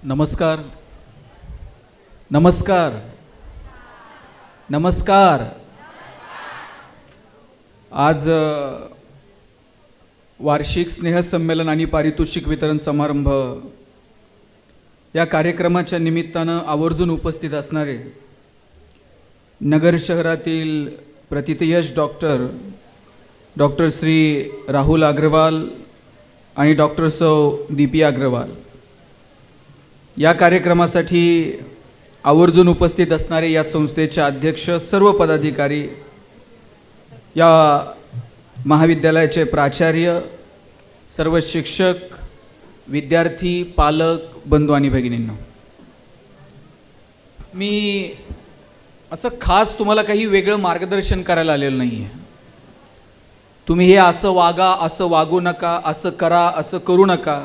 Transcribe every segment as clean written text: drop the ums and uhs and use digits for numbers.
नमस्कार नमस्कार नमस्कार। आज वार्षिक स्नेहसंमेलन आणि पारितोषिक वितरण समारंभ या कार्यक्रमाच्या निमित्तानं आवर्जून उपस्थित असणारे नगर शहरातील प्रतिथयश डॉक्टर श्री राहुल अग्रवाल आणि डॉक्टर सौ दीपी अग्रवाल या कार्यक्रमासाठी आवर्जून उपस्थित असणारे या संस्थेचे अध्यक्ष, सर्व पदाधिकारी, या महाविद्यालयाचे प्राचार्य, सर्व शिक्षक, विद्यार्थी, पालक, बंधू आणि भगिनींनो, मी असं खास तुम्हाला काही वेगळं मार्गदर्शन करायला आलेलं नाही आहे। तुम्ही हे असं वागा, असं वागू नका, असं करा, असं करू नका,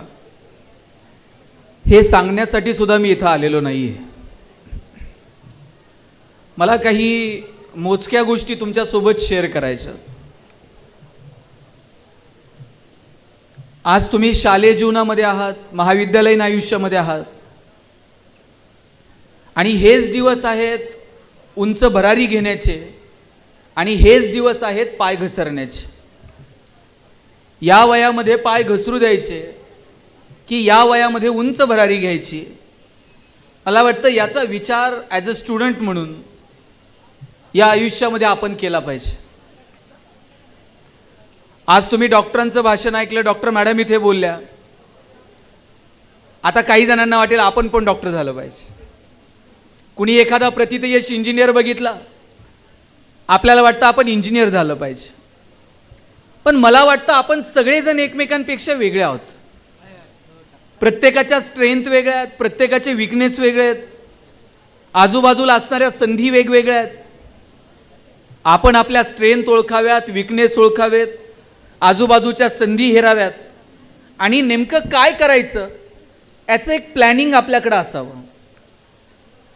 हे सांगण्यासाठी सुद्धा मी इथं आलेलो नाही आहे। मला काही मोजक्या गोष्टी तुमच्यासोबत शेअर करायच्या। आज तुम्ही शालेय जीवनामध्ये आहात, महाविद्यालयीन आयुष्यामध्ये आहात, आणि हेच दिवस आहेत उंच भरारी घेण्याचे, आणि हेच दिवस आहेत पाय घसरण्याचे। या वयामध्ये पाय घसरू द्यायचे की या वयामध्ये उंच भरारी घ्यायची? मला वाटतं याचा विचार ॲज अ स्टुडंट म्हणून या आयुष्यामध्ये आपण केला पाहिजे। आज तुम्ही डॉक्टरांचं भाषण ऐकलं, डॉक्टर मॅडम इथे बोलल्या। आता काही जणांना वाटेल आपण पण डॉक्टर झालं पाहिजे। कुणी एखादा प्रतिथयश इंजिनियर बघितला, आपल्याला वाटतं आपण इंजिनियर झालं पाहिजे। पण मला वाटतं आपण सगळेजण एकमेकांपेक्षा वेगळे आहोत। प्रत्येकाच्या स्ट्रेंथ वेगळ्या आहेत, प्रत्येकाचे विकनेस वेगळे आहेत, आजूबाजूला असणाऱ्या संधी वेगवेगळ्या आहेत। आपण आपल्या स्ट्रेंथ ओळखाव्यात, विकनेस ओळखावेत, आजूबाजूच्या संधी हेराव्यात, आणि नेमकं काय करायचं याचं एक प्लॅनिंग आपल्याकडे असावं।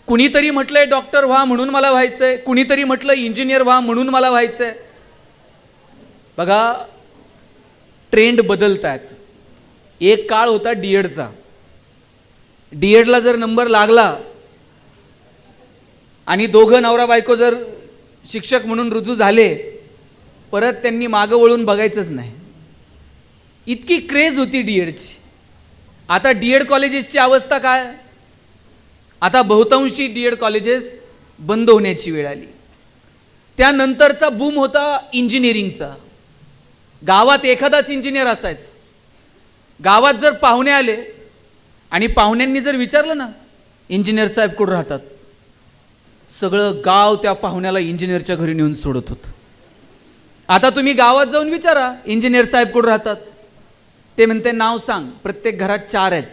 कुणीतरी म्हटलंय डॉक्टर व्हा म्हणून मला व्हायचंय, कुणीतरी म्हटलं इंजिनियर व्हा म्हणून मला व्हायचंय। बघा, ट्रेंड बदलत आहेत। एक काळ होता डीएडचा। डीएडला जर नंबर लागला आणि दोघं नवरा बायको जर शिक्षक म्हणून रुजू झाले, परत त्यांनी मागं वळून बघायचंच नाही। इतकी क्रेज होती डीएडची। आता डीएड कॉलेजेसची अवस्था काय? आता बहुतांशी डीएड कॉलेजेस बंद होण्याची वेळ आली। त्यानंतरचा बूम होता इंजिनिअरिंगचा। गावात एखादाच इंजिनियर असायचा। गावात जर पाहुणे आले आणि पाहुण्यांनी जर विचारलं ना, इंजिनियर साहेब कुठं राहतात, सगळं गाव त्या पाहुण्याला इंजिनियरच्या घरी नेऊन सोडत होतं। आता तुम्ही गावात जाऊन विचारा इंजिनियर साहेब कुठं राहतात, ते म्हणते नाव सांग, प्रत्येक घरात 4 आहेत।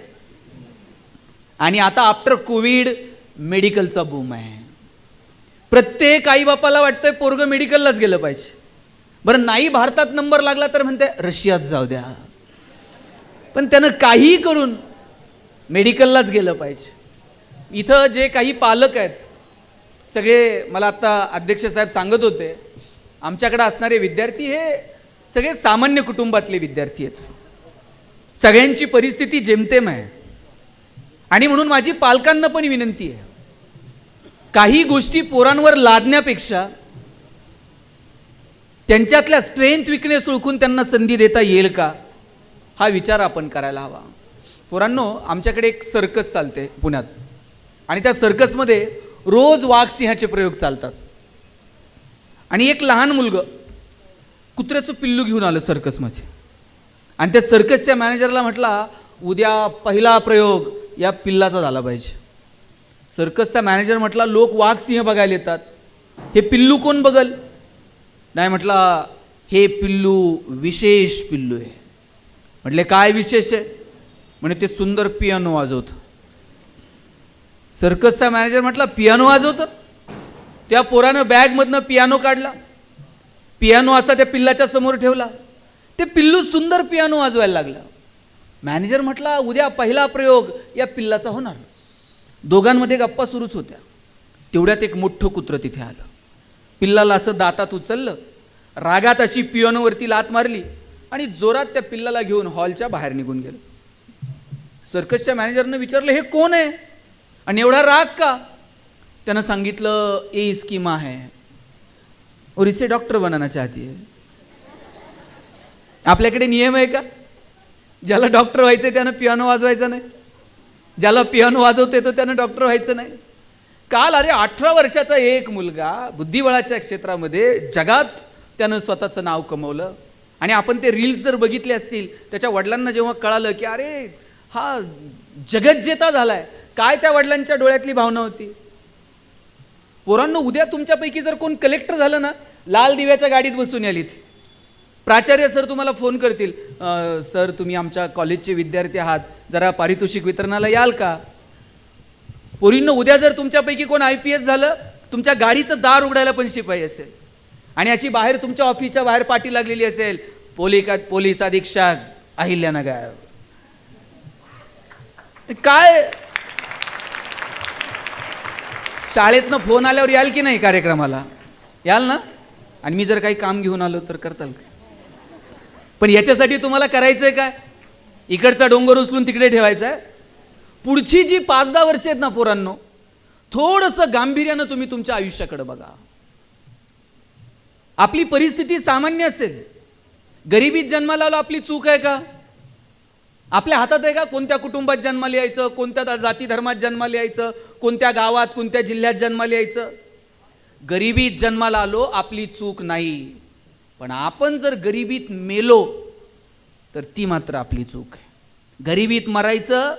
आणि आता आफ्टर कोविड मेडिकलचा बूम आहे। प्रत्येक आईबापाला वाटतंय पोरगं मेडिकललाच गेलं पाहिजे। बरं, नाही भारतात नंबर लागला तर म्हणते रशियात जाऊ द्या, पण त्यानं काही करून मेडिकललाच गेलं पाहिजे। इथं जे काही पालक आहेत सगळे, मला आत्ता अध्यक्ष साहेब सांगत होते, आमच्याकडे असणारे विद्यार्थी हे सगळे सामान्य कुटुंबातले विद्यार्थी आहेत। सगळ्यांची परिस्थिती जेमतेम आहे, आणि म्हणून माझी पालकांना पण विनंती आहे, काही गोष्टी पोरांवर लादण्यापेक्षा त्यांच्यातल्या स्ट्रेंथ विकनेस ओळखून त्यांना संधी देता येईल का, हा विचार आपण करायला हवा। पोरांनो, आमच्याकडे एक सर्कस चालते पुण्यात, आणि त्या सर्कसमध्ये रोज वाघ सिंहाचे प्रयोग चालतात। आणि एक लहान मुलगा कुत्र्याचं पिल्लू घेऊन आलं सर्कसमध्ये, आणि त्या सर्कसच्या मॅनेजरला म्हटला, उद्या पहिला प्रयोग या पिल्लाचा झाला पाहिजे। सर्कसचा मॅनेजर म्हटला, लोक वाघ सिंह बघायला येतात, हे पिल्लू कोण बघल? नाही, म्हटला हे पिल्लू विशेष पिल्लू आहे। म्हटले काय विशेष आहे? म्हणे ते सुंदर पियानो वाजवतं। सर्कसचा मॅनेजर म्हटला पियानो वाजवतं? त्या पोरानं बॅगमधनं पियानो काढला, पियानो असा त्या पिल्लाच्या समोर ठेवला, ते पिल्लू सुंदर पियानो वाजवायला लागला। मॅनेजर म्हटला उद्या पहिला प्रयोग या पिल्लाचा होणार। दोघांमध्ये गप्पा सुरूच होत्या, तेवढ्यात एक मोठं कुत्रं तिथे आलं। पिल्लाला असं दातात उचललं, रागात अशी पियानोवरती लात मारली, आणि जोरात त्या पिल्लाला घेऊन हॉलच्या बाहेर निघून गेलं। सर्कसच्या मॅनेजरनं विचारलं, हे कोण आहे आणि एवढा राग का? त्यानं सांगितलं, ये इसकी माँ है और इसे डॉक्टर बनाना चाहती है. आपल्याकडे नियम आहे का? ज्याला डॉक्टर व्हायचंय त्यानं पियानो वाजवायचा नाही, ज्याला पियानो वाजवते तो त्यानं डॉक्टर व्हायचं नाही. काल अरे 18 वर्षाचा एक मुलगा बुद्धिबळाच्या क्षेत्रामध्ये जगात त्यानं स्वतःचं नाव कमवलं. आणि आपण ते रील्स जर बघितले असतील, त्याच्या वडिलांना जेव्हा कळालं की अरे हा जगज्जेता झालाय, काय त्या वडिलांच्या डोळ्यातली भावना होती. पोरांनो, उद्या तुमच्यापैकी जर कोण कलेक्टर झालं ना, लाल दिव्याच्या गाडीत बसून यालीत, प्राचार्य सर तुम्हाला फोन करतील, सर तुम्ही आमच्या कॉलेजचे विद्यार्थी आहात, जरा पारितोषिक वितरणाला याल का? पोरींनो, उद्या जर तुमच्यापैकी कोण IPS झालं, तुमच्या गाडीचं दार उघडायला पण शिपाई असेल. आणि अशी बाहेर तुमच्या ऑफिसच्या बाहेर पाटी लागलेली असेल, पोलीस अधीक्षक अहिल्यानगर. काय शाळेतनं फोन आल्यावर याल की नाही कार्यक्रमाला? याल ना? आणि मी जर काही काम घेऊन आलो तर करताल का? पण याच्यासाठी तुम्हाला करायचंय काय? इकडचा डोंगर उचलून तिकडे ठेवायचा आहे. पुढची जी 5-10 वर्ष आहेत ना पोरांनो, थोडंसं गांभीर्यानं तुम्ही तुमच्या आयुष्याकडे बघा. आपली परिस्थिती सामान्य असेल, गरिबीत जन्माला आलो, आपली चूक आहे का? आपल्या हातात आहे का कोणत्या कुटुंबात जन्माला यायचं, कोणत्या जाती धर्मात जन्माला यायचं, कोणत्या गावात कोणत्या जिल्ह्यात जन्माला यायचं? गरिबीत जन्माला आलो, आपली चूक नाही. पण आपण जर गरिबीत मेलो तर ती मात्र आपली चूक आहे. गरिबीत मरायचं.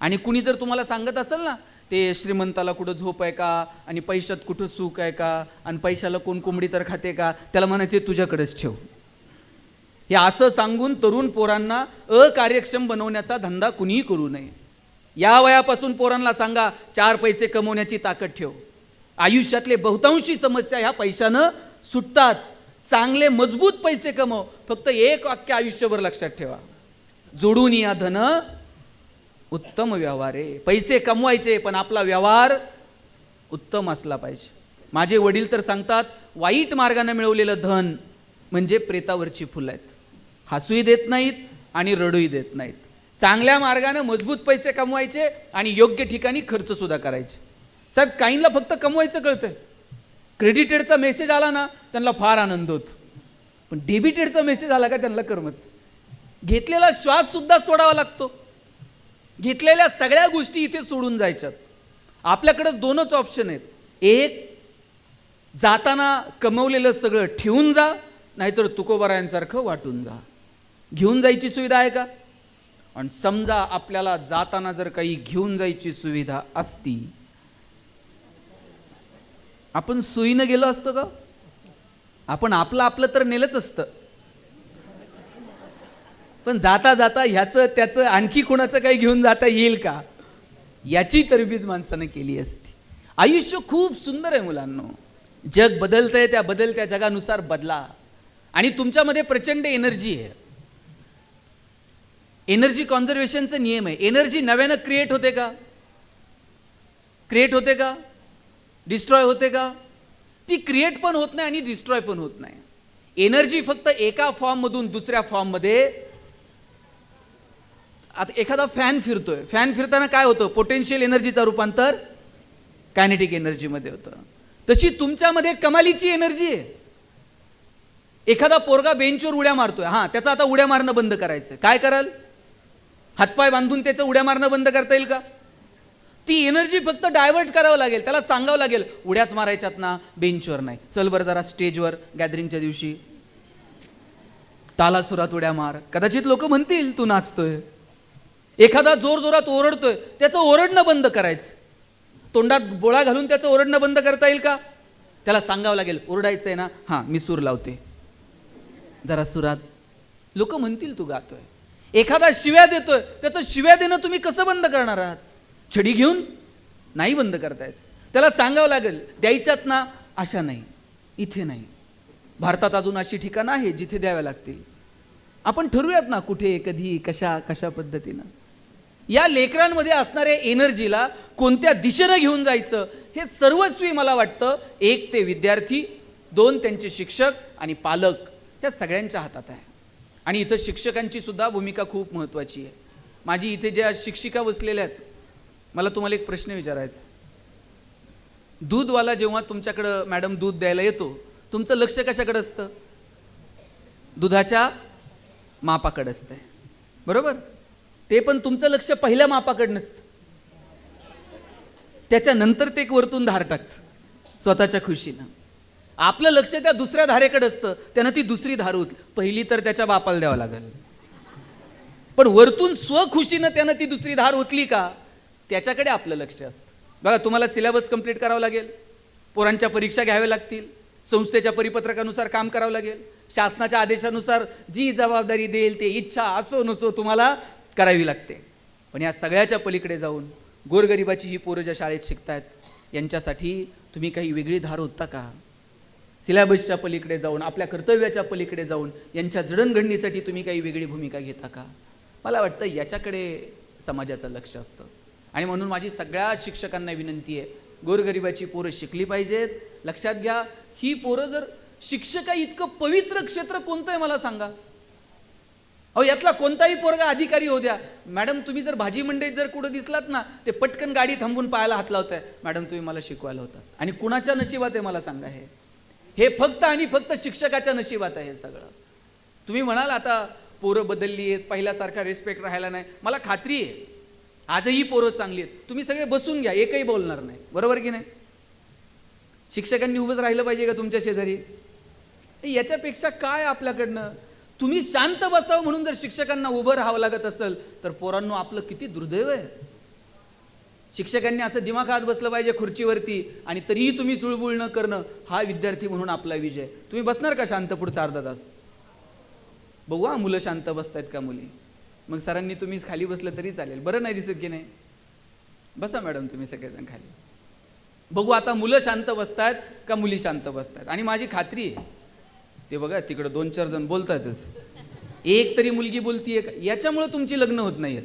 आणि कुणी जर तुम्हाला सांगत असेल ना, ते श्रीमंताला कुठं झोप आहे का, आणि पैशात कुठं सुख आहे का, आणि पैशाला कोण कोंबडी तर खाते का, त्याला म्हणायचे तुझ्याकडेच ठेव. हे असं सांगून तरुण पोरांना अकार्यक्षम बनवण्याचा धंदा कुणीही करू नये. या वयापासून पोरांना सांगा, 4 पैसे कमवण्याची ताकद ठेव. आयुष्यातले बहुतांशी समस्या ह्या पैशानं सुटतात. चांगले मजबूत पैसे कमव. फक्त एक वाक्य आयुष्यभर लक्षात ठेवा, जोडून या धन उत्तम व्यवहार आहे. पैसे कमवायचे पण आपला व्यवहार उत्तम असला पाहिजे. माझे वडील तर सांगतात, वाईट मार्गाने मिळवलेलं धन म्हणजे प्रेतावरची फुलं आहेत. हसूही देत नाहीत आणि रडूही देत नाहीत. चांगल्या मार्गाने मजबूत पैसे कमवायचे आणि योग्य ठिकाणी खर्च सुद्धा करायचे. साहेब, काहींना फक्त कमवायचं कळतंय. क्रेडिटेडचा मेसेज आला ना त्यांना फार आनंद होतो, पण डेबिटेडचा मेसेज आला का त्यांना करमत. घेतलेला श्वास सुद्धा सोडावा लागतो. घेतलेल्या सगळ्या गोष्टी इथे सोडून जायच्यात. आपल्याकडे 2च ऑप्शन आहेत. एक, जाताना कमवलेलं सगळं ठेवून जा, नाहीतर तुकोबारायांसारखं वाटून जा. घेऊन जायची सुविधा आहे का? आणि समजा आपल्याला जाताना जर काही घेऊन जायची सुविधा असती, आपण सोयीनं गेलो असतो का? आपण आपलं तर नेलंच असतं, पण जाता जाता ह्याचं त्याचं आणखी कोणाचं काही घेऊन जाता येईल का, याची तरबीज माणसानं केली असती. आयुष्य खूप सुंदर आहे मुलांनो. जग बदलतंय, त्या बदलत्या जगानुसार बदला. आणि तुमच्यामध्ये प्रचंड एनर्जी आहे. एनर्जी कॉन्झर्वेशनचा नियम आहे. एनर्जी नव्यानं क्रिएट होते का? क्रिएट होते का? डिस्ट्रॉय होते का? ती क्रिएट पण होत नाही आणि डिस्ट्रॉय पण होत नाही. एनर्जी फक्त एका फॉर्म मधून दुसऱ्या फॉर्म मध्ये. आता एखादा फॅन फिरतोय, फॅन फिरताना काय होतं? पोटेन्शियल एनर्जीचं रूपांतर कायनेटिक एनर्जीमध्ये होतं. तशी तुमच्यामध्ये कमालीची एनर्जी आहे. एखादा पोरगा बेंचवर उड्या मारतोय, त्याचा आता उड्या मारणं बंद करायचं. काय कराल? हातपाय बांधून त्याचं उड्या मारणं बंद करता येईल का? ती एनर्जी फक्त डायव्हर्ट करावं लागेल. त्याला सांगावं लागेल, उड्याच मारायच्यात ना, बेंचवर नाही, चल बरं जरा स्टेजवर गॅदरिंगच्या दिवशी तालासुरात उड्या मार. कदाचित लोक म्हणतील तू नाचतोय. एखादा जोर जोरात ओरडतोय, त्याचं ओरडणं बंद करायचं. तोंडात बोळा घालून त्याचं ओरडणं बंद करता येईल का? त्याला सांगावं लागेल, ओरडायचंय ना, मी सूर लावते जरा सुरात. लोक म्हणतील तू गातोय. एखादा शिव्या देतोय, त्याचं शिव्या देणं तुम्ही कसं बंद करणार आहात? छडी घेऊन नाही बंद करतायच. त्याला सांगावं लागेल, द्यायच्यात ना, अशा नाही, इथे नाही. भारतात अजून अशी ठिकाणं आहे जिथे द्याव्या लागतील. आपण ठरवूयात ना कुठे, कधी, कशा पद्धतीनं. या लेकरांमध्ये असणाऱ्या एनर्जीला कोणत्या दिशेनं घेऊन जायचं, हे सर्वस्वी मला वाटतं 1 ते विद्यार्थी, 2 त्यांचे शिक्षक आणि पालक, या सगळ्यांच्या हातात आहे. आणि इथं शिक्षकांची सुद्धा भूमिका खूप महत्त्वाची आहे. माझी इथे ज्या शिक्षिका बसलेल्या आहेत, मला तुम्हाला एक प्रश्न विचारायचा. दूधवाला जेव्हा तुमच्याकडं मॅडम दूध द्यायला येतो, तुमचं लक्ष कशाकडे असतं? दुधाच्या मापाकडे असतंय, बरोबर? ते पण तुमचं लक्ष पहिल्या मापाकडे नसतं, त्याच्यानंतर ते एक वरतून धार टाकतं स्वतःच्या खुशीनं. आपलं लक्ष त्या दुसऱ्या धारेकडे असतं, त्यानं ती दुसरी धार होती. पहिली तर त्याच्या बापाला द्यावं लागेल, पण वरतून स्वखुशीनं त्यानं ती दुसरी धार ओतली का, त्याच्याकडे आपलं लक्ष असतं. बघा, तुम्हाला सिलेबस कंप्लीट करावं लागेल, पोरांच्या परीक्षा घ्याव्या लागतील, संस्थेच्या परिपत्रकानुसार काम करावं लागेल, शासनाच्या आदेशानुसार जी जबाबदारी देईल ते इच्छा असो नसो तुम्हाला करावी लागते. पण या सगळ्याच्या पलीकडे जाऊन गोरगरिबाची ही पोरं ज्या शाळेत शिकतायत, यांच्यासाठी तुम्ही काही वेगळी धार ओतता का? सिलेबसच्या पलीकडे जाऊन, आपल्या कर्तव्याच्या पलीकडे जाऊन यांच्या जडणघडणीसाठी तुम्ही काही वेगळी भूमिका घेता का? मला वाटतं याच्याकडे समाजाचं लक्ष असतं. आणि म्हणून माझी सगळ्या शिक्षकांना विनंती आहे, गोरगरिबाची पोरं शिकली पाहिजेत. लक्षात घ्या, ही पोरं जर शिक्षक इतकं पवित्र क्षेत्र कोणतं आहे मला सांगा. अहो, यातला कोणताही पोरगा अधिकारी होऊ द्या. मॅडम, तुम्ही जर भाजी मंडईत जर कुठं दिसलात ना, ते पटकन गाडी थांबून पायाला हात लावताय, मॅडम तुम्ही मला शिकवायला होतात. आणि कुणाच्या नशिबात आहे मला सांगा? हे फक्त आणि फक्त शिक्षकाच्या नशिबात आहे हे सगळं. तुम्ही म्हणाल आता पोरं बदलली आहेत, पहिल्यासारखा रिस्पेक्ट राहायला नाही. मला खात्री आहे आजही पोरं चांगली आहेत. तुम्ही सगळे बसून घ्या, एकही बोलणार नाही, बरोबर की नाही? शिक्षकांनी उभंच राहिलं पाहिजे का तुमच्या शेजारी? याच्यापेक्षा काय आपल्याकडनं? तुम्ही शांत बसावं म्हणून जर शिक्षकांना उभं राहावं लागत असेल तर पोरांनो, आपलं किती दुर्दैव आहे. शिक्षकांनी असं दिमाखात बसलं पाहिजे खुर्चीवरती, आणि तरीही तुम्ही चुळबुळ न करणं हा विद्यार्थी म्हणून आपला विजय. तुम्ही बसणार का शांत पुढचा अर्धा तास? बघू हा, मुलं शांत बसतायत का मुली? मग सरांनी तुम्हीच खाली बसलं तरी चालेल, बरं नाही दिसत की नाही? बसा मॅडम तुम्ही सगळेजण खाली. बघू आता मुलं शांत बसतायत का मुली शांत बसतायत. आणि माझी खात्री आहे, ते बघा तिकडं 2-4 जण बोलतायतच, एक तरी मुलगी बोलतीये का? याच्यामुळे तुमची लग्न होत नाहीयेत.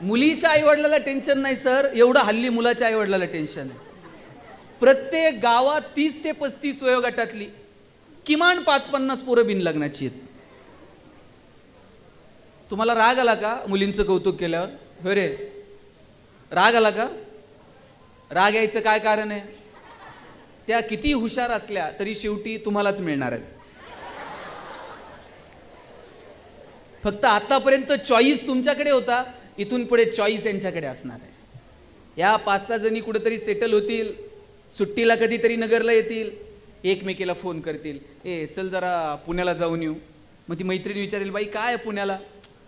मुलीच्या आईवडिलाला टेन्शन नाही सर, एवढं हल्ली मुलाच्या आईवडिलाला टेन्शन आहे. प्रत्येक गावात 30 ते 35 वयोगटातली किमान 5-50 पोरं बिनलग्नाची आहेत. तुम्हाला राग आला का मुलींचं कौतुक केल्यावर? हो रे, राग आला का? राग यायचं काय कारण आहे? त्या किती हुशार असल्या तरी शेवटी तुम्हालाच मिळणार आहेत. फक्त आतापर्यंत चॉईस तुमच्याकडे होता, इथून पुढे चॉईस यांच्याकडे असणार आहे. या 5-6 जणी कुठेतरी सेटल होतील, सुट्टीला कधीतरी नगरला येतील, एकमेकीला फोन करतील, ए चल जरा पुण्याला जाऊन येऊ. मग ती मैत्रिणी विचारेल, बाई काय पुण्याला?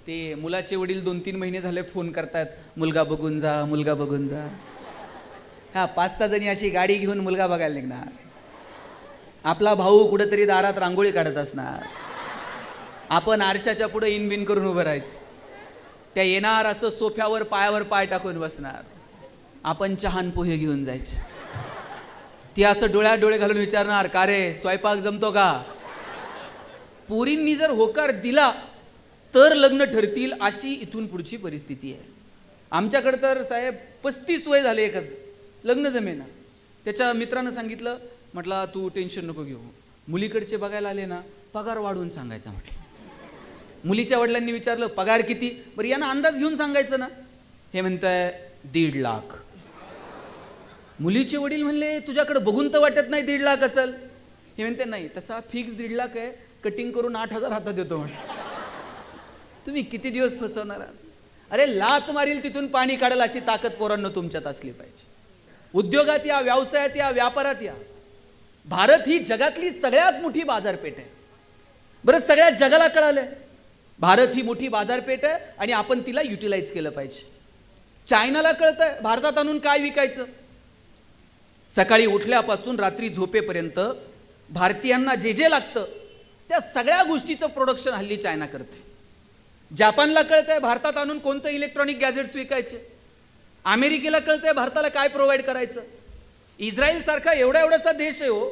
ते मुलाचे वडील 2-3 महिने झाले फोन करतायत, मुलगा बघून जा, मुलगा बघून जा. हा 5-6 जणी अशी गाडी घेऊन मुलगा बघायला निघणार. आपला भाऊ कुठेतरी दारात रांगोळी काढत असणार, आपण आरशाच्या पुढे इनबिन करून उभं राहायचं. त्या येणार असं सोफ्यावर पायावर पाय टाकून बसणार, आपण चहान पोहे घेऊन जायचे. ती असं डोळ्यात डोळे घालून विचारणार, का रे स्वयंपाक जमतो का? पोरींनी जर होकार दिला तर लग्न ठरतील, अशी इथून पुढची परिस्थिती आहे. आमच्याकडे तर साहेब 35 वय झाले, एकच लग्न जमेना. त्याच्या मित्रानं सांगितलं, म्हटलं तू टेन्शन नको घेऊ, मुलीकडचे बघायला आले ना पगार वाढवून सांगायचा. म्हटलं मुलीच्या वडिलांनी विचारलं पगार किती? बरं यांना अंदाज घेऊन सांगायचं ना. हे म्हणताय 1.5 लाख. मुलीचे वडील म्हणले तुझ्याकडे बघून तर वाटत नाही 1.5 लाख असेल. हे म्हणते नाही, तसा फिक्स 1.5 लाख आहे, कटिंग करून 8,000 हातात देतो. म्हटलं तुम्ही किती दिवस फसवणार? अरे लात मारील तिथून पाणी काढेल अशी ताकद पोरांनो तुमच्यात असली पाहिजे. उद्योगात या, व्यवसायात या, व्यापारात या. भारत ही जगातली सगळ्यात मोठी बाजारपेठ आहे. बरं, सगळ्या जगाला कळालंय भारत ही मोठी बाजारपेठ आहे आणि आपण तिला युटिलाइज केलं पाहिजे. चायनाला कळतंय भारतात आणून काय विकायचं. सकाळी उठल्यापासून रात्री झोपेपर्यंत भारतीयांना जे जे लागतं त्या सगळ्या गोष्टीचं प्रोडक्शन हल्ली चायना करते. जपानला कळतंय भारतात आणून कोणतं इलेक्ट्रॉनिक गॅजेट्स विकायचे. अमेरिकेला कळतंय भारताला काय प्रोव्हाइड करायचं. इस्रायल सारखा एवढासा देश आहे हो,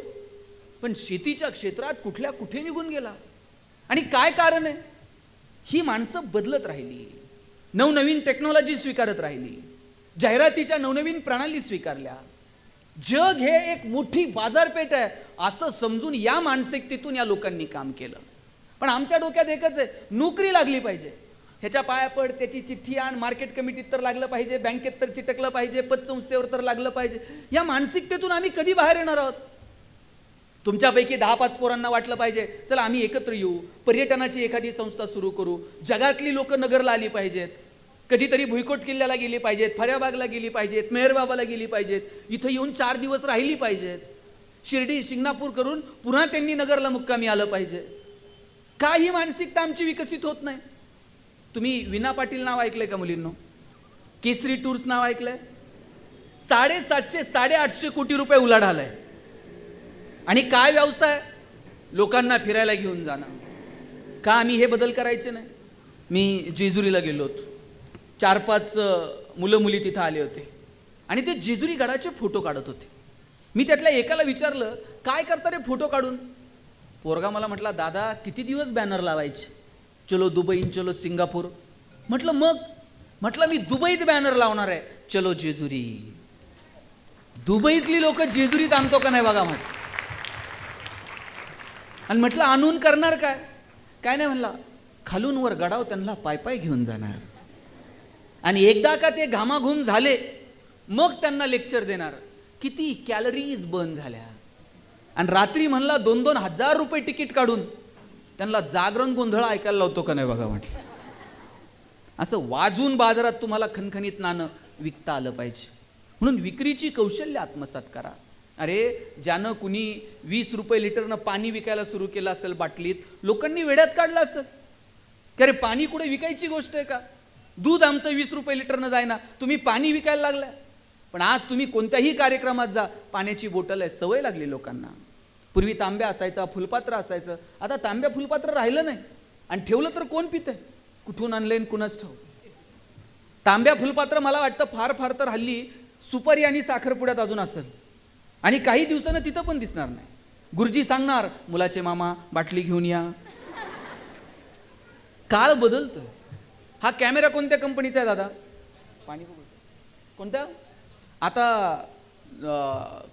पण शेतीच्या क्षेत्रात कुठे निघून गेला. आणि काय कारण आहे? ही माणसं बदलत राहिली, नवनवीन टेक्नॉलॉजी स्वीकारत राहिली, जाहिरातीच्या नवनवीन प्रणाली स्वीकारल्या. जग हे एक मोठी बाजारपेठ आहे असं समजून या मानसिकतेतून या लोकांनी काम केलं. पण आमच्या डोक्यात एकच आहे, नोकरी लागली पाहिजे. ह्याच्या पाया पड, त्याची चिठ्ठी आण, मार्केट कमिटीत तर लागलं पाहिजे, बँकेत तर चिटकलं पाहिजे, पतसंस्थेवर तर लागलं पाहिजे. या मानसिकतेतून आम्ही कधी बाहेर येणार आहोत? तुमच्यापैकी 10-5 पोरांना वाटलं पाहिजे, चला आम्ही एकत्र येऊ, पर्यटनाची एखादी संस्था सुरू करू, जगातली लोक नगरला आली पाहिजेत, कधीतरी भुईकोट किल्ल्याला गेली पाहिजेत, फर्याबागला गेली पाहिजेत, मेहरबाबाला गेली पाहिजेत, इथं येऊन 4 दिवस राहिली पाहिजेत, शिर्डी शिंगणापूर करून पुन्हा त्यांनी नगरला मुक्कामी आलं पाहिजे. का ही मानसिकता आमची विकसित होत नाही? तुम्ही विना पाटील नाव ऐकलंय का मुलींनो? केसरी टूर्स नाव ऐकलंय? 750-850 कोटी रुपये उलाढालाय. आणि काय व्यवसाय? लोकांना फिरायला घेऊन जाणं. का आम्ही हे बदल करायचे नाही? मी जेजुरीला गेलो होतो, 4-5 मुलं मुली तिथं आले होते आणि ते जेजुरी गडाचे फोटो काढत होते. मी त्यातल्या एकाला विचारलं, काय करता रे फोटो काढून? पोरगा मला म्हटला, दादा किती दिवस बॅनर लावायचे, चलो दुबई, चलो सिंगापूर. म्हटलं मग? म्हटलं मी दुबईत बॅनर लावणार आहे, चलो जेजुरी. दुबईतली लोक जेजुरीत आणतो का नाही बघा म्हटलं. आणि म्हटलं आणून करणार काय? काय नाही म्हणला, खालून वर गडाव त्यांना पाय घेऊन जाणार आणि एकदा का ते घामाघूम झाले मग त्यांना लेक्चर देणार किती कॅलरीज बर्न झाल्या. आणि रात्री म्हणला 2-2 हजार रुपये तिकीट काढून त्यांना जागरण गोंधळ ऐकायला लावतो का नाही बघा म्हटलं. असं वाजून बाजारात तुम्हाला खणखणीत नाणं विकता आलं पाहिजे. म्हणून विक्रीची कौशल्य आत्मसात करा. अरे ज्यानं कुणी 20 रुपये लिटरनं पाणी विकायला सुरू केलं असेल बाटलीत, लोकांनी वेड्यात काढलं असेल की अरे पाणी कुठे विकायची गोष्ट आहे का? दूध आमचं 20 रुपये लिटरनं जायना, तुम्ही पाणी विकायला लागलाय. पण आज तुम्ही कोणत्याही कार्यक्रमात जा, पाण्याची बोटल आहे, सवय लागली लोकांना. पूर्वी तांब्या असायचा, फुलपात्र असायचं, आता तांब्या फुलपात्र राहिलं नाही. आणि ठेवलं तर कोण पितंय? कुठून आणलंय कुणाच ठाऊ. तांब्या फुलपात्र मला वाटतं फार तर हल्ली सुपारी आणि साखरपुड्यात अजून असेल आणि काही दिवसानं तिथं पण दिसणार नाही. गुरुजी सांगणार, मुलाचे मामा बाटली घेऊन या. काळ बदलतोय. हा कॅमेरा कोणत्या कंपनीचा आहे दादा? पाणी कोणत्या? आता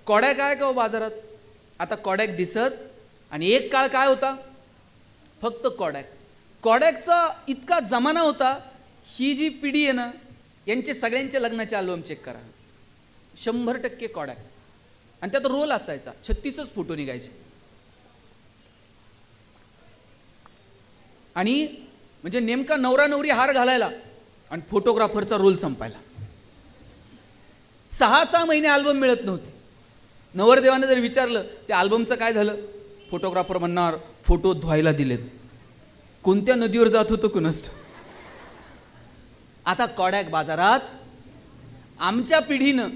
कॉडॅक आहे का हो बाजारात? आता कॉडॅक दिसत. आणि एक काळ काय होता? फक्त कॉडॅक. कॉडॅकचा इतका जमाना होता, ही जी पिढी आहे ना, यांचे सगळ्यांचे लग्नाचे अल्बम चेक करा, 100% कॉडॅक. आणि त्यात रोल असायचा, 36च फोटो निघायचे. आणि म्हणजे नेमका नवरा नवरी हार घालायला आणि फोटोग्राफरचा रोल संपायला 6-6 महिने अल्बम मिळत नव्हते. नवरदेवाने जर विचारलं त्या अल्बमचं काय झालं, फोटोग्राफर म्हणणार फोटो धुवायला दिलेत. कोणत्या नदीवर जात होतं कुणास ठाऊक. आता कॉडॅक बाजारात. आमच्या पिढीनं,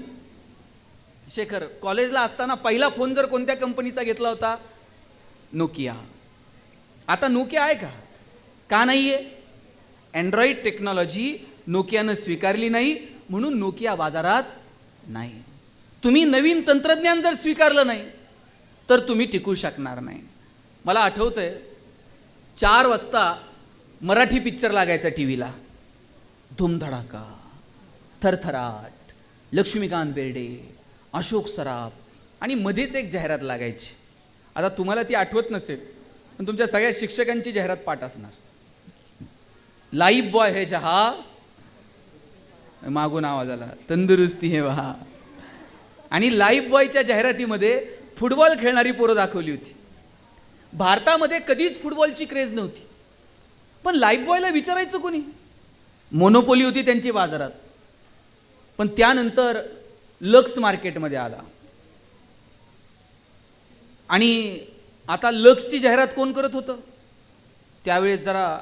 शेखर कॉलेजला असताना पहिला फोन जर कोणत्या कंपनीचा घेतला होता? नोकिया. आता नोकिया आहे का? का नाहीये? अँड्रॉइड टेक्नॉलॉजी नोकियानं स्वीकारली नाही म्हणून नोकिया बाजारात नाही. तुम्ही नवीन तंत्रज्ञान जर स्वीकारलं नाही तर तुम्ही टिकू शकणार नाही. मला आठवतंय 4 वाजता मराठी पिक्चर लागायचा टीव्हीला. धूमधडाका, थरथराट, लक्ष्मीकांत बेर्डे, अशोक सराफ आणि मध्येच एक जाहिरात लागायची. आता तुम्हाला ती आठवत नसेल पण तुमच्या सगळ्या शिक्षकांची जाहिरात पाठ असणार. लाईफ बॉय है जहा, मागून आवाज आला, तंदुरुस्ती है वहा. आणि लाईफ बॉयच्या जाहिरातीमध्ये फुटबॉल खेळणारी पोरं दाखवली होती. भारतामध्ये कधीच फुटबॉलची क्रेज नव्हती, पण लाईफ बॉयला विचारायचं कोणी? मोनोपोली होती त्यांची बाजारात. पण त्यानंतर लक्स मार्केटमध्ये आला आणि आता लक्सची जाहिरात कोण करत होतं? त्यावेळेस जरा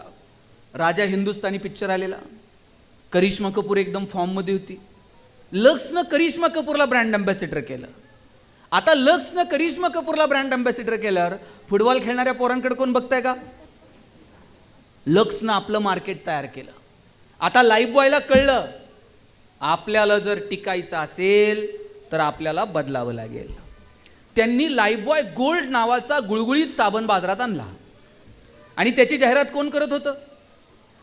राजा हिंदुस्तानी पिक्चर आलेला, करिश्मा कपूर एकदम फॉर्ममध्ये होती. लक्सनं करिश्मा कपूरला ब्रँड अँबॅसेडर केलं. आता लक्सनं करिश्मा कपूरला ब्रँड अँबॅसेडर केल्यावर फुटबॉल खेळणाऱ्या पोरांकडे कोण बघताय का? लक्सनं आपलं मार्केट तयार केलं. आता लाईफ बॉयला कळलं आपल्याला जर टिकायचं असेल तर आपल्याला बदलावं लागेल. त्यांनी लाईफ बॉय गोल्ड नावाचा गुळगुळीत साबण बाजारात आणला आणि त्याची जाहिरात कोण करत होतं?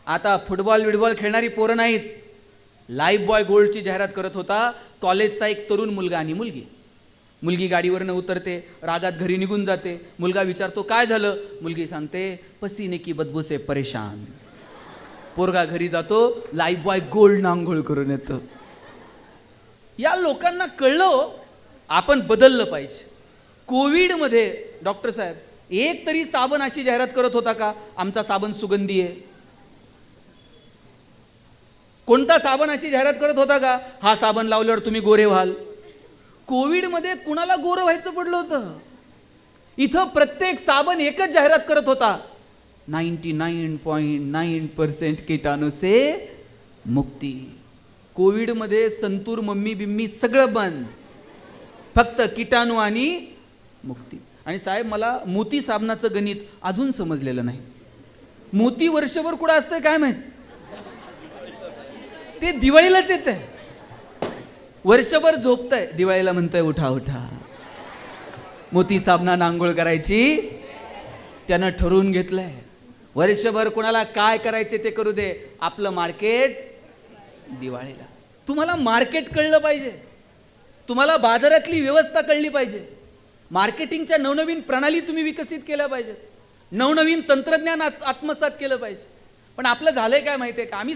आता फुटबॉल खेळणारी पोरं नाहीत, लाईफ बॉय गोल्डची जाहिरात करत होता कॉलेजचा एक तरुण मुलगा आणि मुलगी. मुलगी गाडीवरनं उतरते, रागात घरी निघून जाते. मुलगा विचारतो काय झालं, मुलगी सांगते पसीने की बदबू से परेशान. पोरगा घरी जातो, लाईफ बॉय गोल्ड आंघोळ करून येतो. या लोकांना कळलं आपण बदललं पाहिजे. कोविडमध्ये डॉक्टर साहेब एक तरी साबण अशी जाहिरात करत होता का आमचा साबण सुगंधी आहे? कोणता साबण अशी जाहिरात करत होता का हा साबण लावल्यावर तुम्ही गोरे व्हाल? कोविडमध्ये कुणाला गोरं व्हायचं पडलं होतं? इथं प्रत्येक साबण एकच जाहिरात करत होता, 99.9% कीटाणू से मुक्ती. कोविडमध्ये संतूर मम्मी बिम्मी सगळं बंद, फक्त कीटाणू आणि मुक्ती. आणि साहेब मला मोती साबणाचं गणित अजून समजलेलं नाही. मोती वर्षभर कुठं असतंय काय माहित, ते दिवाळीलाच येत आहे. वर्षभर झोपतंय, दिवाळीला म्हणतंय उठा उठा. मोती साबणानं आंघोळ करायची त्यानं ठरवून घेतलंय. वर्षभर कोणाला काय करायचे ते करू दे, आपलं मार्केट दिवाळीला. तुम्हाला मार्केट कळलं पाहिजे, तुम्हाला बाजारातली व्यवस्था कळली पाहिजे, मार्केटिंगच्या नवनवीन प्रणाली तुम्ही विकसित केल्या पाहिजेत, नवनवीन तंत्रज्ञान आत्मसात केलं पाहिजे. पण आपलं झालंय काय माहितीये का, आम्ही